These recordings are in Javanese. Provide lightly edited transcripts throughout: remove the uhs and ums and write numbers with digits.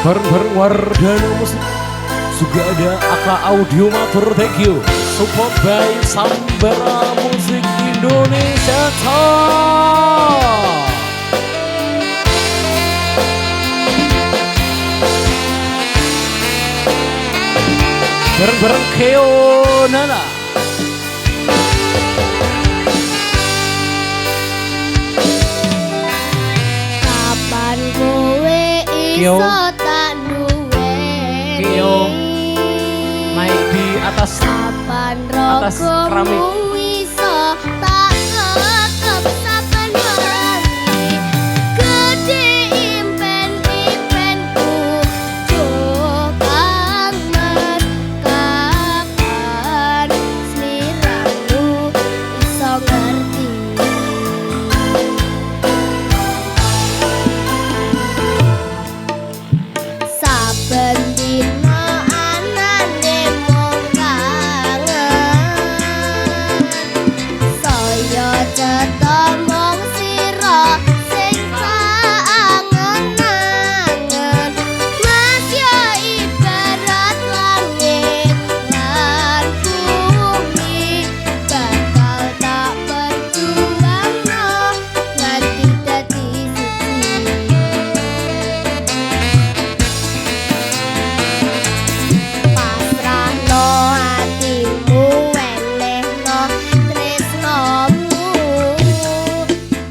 bareng-bareng Wardana Musik. Juga ada Aka Audio Matur, thank you. Support by Sambara Musik Indonesia Top. Bareng-bareng Keo Nana. Kapan kowe iso tak duweni? Keo naik di atas keramik. Kapan iso tak tetep saben hari? Gede impen-impenku coba mas. Kapan sliramu iso ngerti? Saben dina anane mung kangen, saya cetha mung sira sing kangen-kangen. Mas yo ibarat langit lan bumi, bakal tak perjuangno nganti dadi siji. Pasrahno atimu, wenehno tresnomu,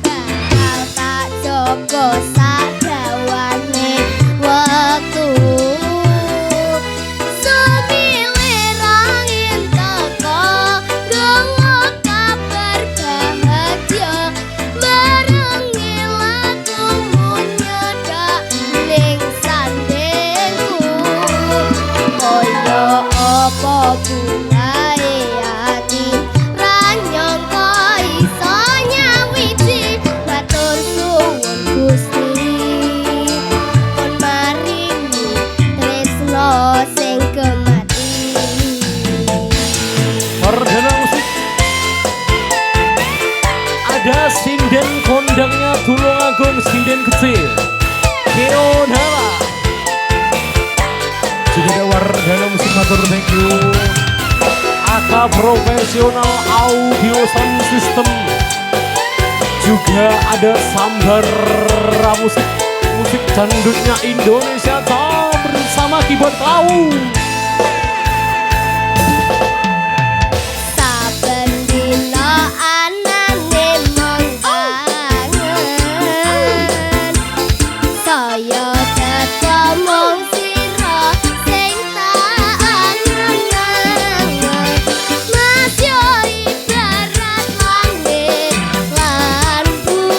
bakal tak jaga sadawane wektu. Sumilih angin teko, nggawa kabar bahagia, barengi lakumu nyedak ning sandengku. Kaya apa bungae ati ra nyangka iso nyawiji, matur suwun Gusti pun maringi tresno sing gemati. Wardana Musik. Ada sinden kondangnya Tulungagung, sinden kecil Keo Nala. Juga ada Wardana Musik Matur, thank you. Aka Profesional Audio Sound System. Juga ada Sambara Musik, musik dangdutnya Indonesia Top bersama keyboard Klau. Saben dina anane mung kangen, saya cetha mung sira sing tak angen-angen. Mas yo ibarat langit lan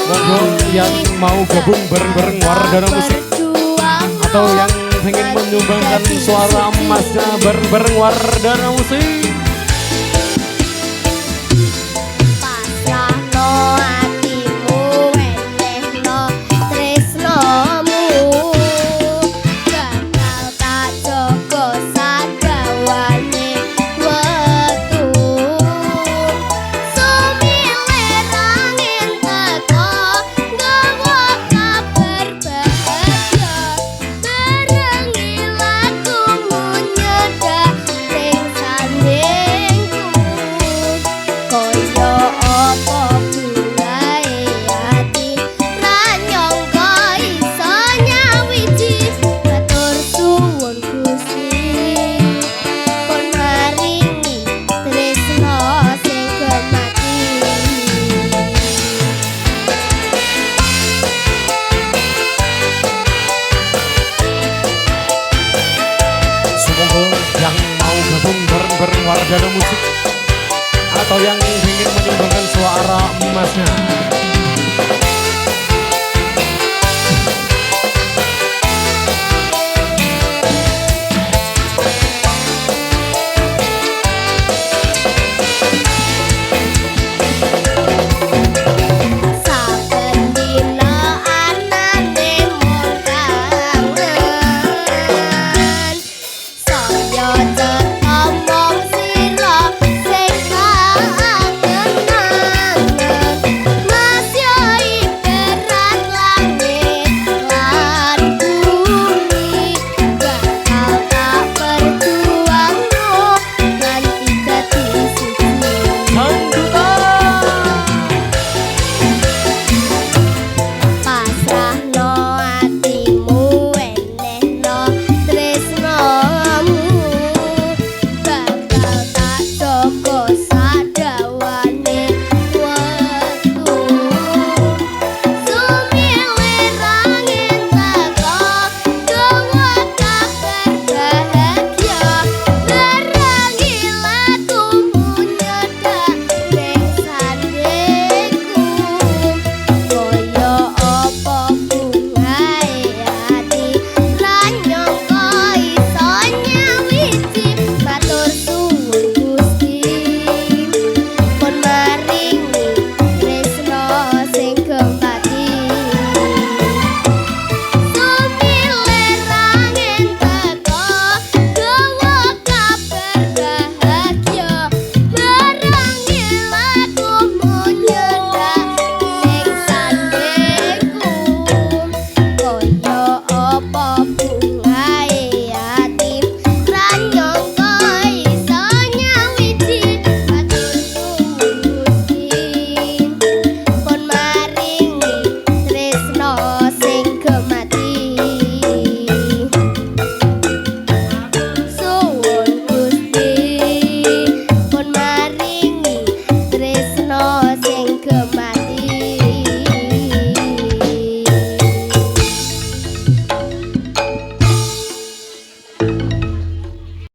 Monggo bumi, yang mau gabung bareng-bareng Wardana Musik atau yang pengen menyumbangkan suara emasnya bareng-bareng Wardana Musik. Pasrahno atimu, wenehno tresnomu, bakal tak jaga sadawane wektu. Sumilih angin teko, nggawa kabar bahagia, barengi lakumu nyedak ning sandengku. Kaya apa bungae ati ra nyangka iso nyawiji, matur suwun Gusti pun maringi tresno sing gemati. Semoga yang mau gabung bareng-bareng Wardana Musik atau yang ingin menyumbangkan suara emasnya